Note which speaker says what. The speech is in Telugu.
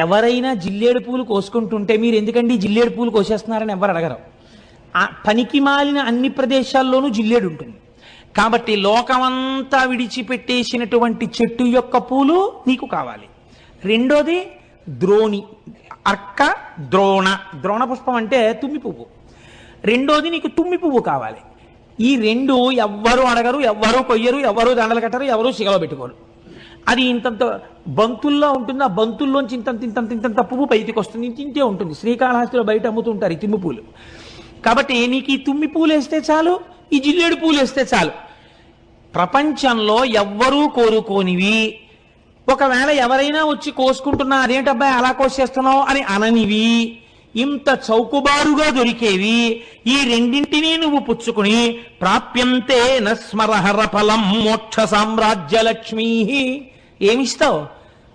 Speaker 1: ఎవరైనా జిల్లేడు పూలు కోసుకుంటుంటే మీరు ఎందుకండి జిల్లేడు పూలు కోసేస్తున్నారని ఎవరు అడగరు. ఆ పనికి మాలిన అన్ని ప్రదేశాల్లోనూ జిల్లేడు ఉంటుంది. కాబట్టి లోకమంతా విడిచిపెట్టేసినటువంటి చెట్టు యొక్క పూలు నీకు కావాలి. రెండోది ద్రోణి, అర్క, ద్రోణ. ద్రోణ పుష్పం అంటే తుమ్మి పువ్వు. రెండోది నీకు తుమ్మి పువ్వు కావాలి. ఈ రెండు ఎవ్వరూ అడగరు, ఎవ్వరూ కొయ్యరు, ఎవరూ దండలు కట్టరు, ఎవరూ సిగలో పెట్టుకోరు. అది ఇంతంత బంతుల్లో ఉంటుంది. ఆ బంతుల్లోంచి ఇంతంత పువ్వు బయటికి వస్తుంది, ఇంతే ఉంటుంది. శ్రీకాళహస్తిలో బయట అమ్ముతుంటారు ఈ తుమ్మి పూలు. కాబట్టి నీకు ఈ తుమ్మి పూలు వేస్తే చాలు, ఈ జిల్లేడు పూలు వేస్తే చాలు. ప్రపంచంలో ఎవ్వరూ కోరుకోనివి, ఒకవేళ ఎవరైనా వచ్చి కోసుకుంటున్నా అదేంటబ్బాయి అలా కోసేస్తున్నావు అని అననివి, ఇంత చౌకబారుగా దొరికేవి ఈ రెండింటినీ నువ్వు పుచ్చుకుని ప్రాప్యంతే నస్మరహర ఫలం మోక్ష సామ్రాజ్య లక్ష్మీ ఏమిస్తావు?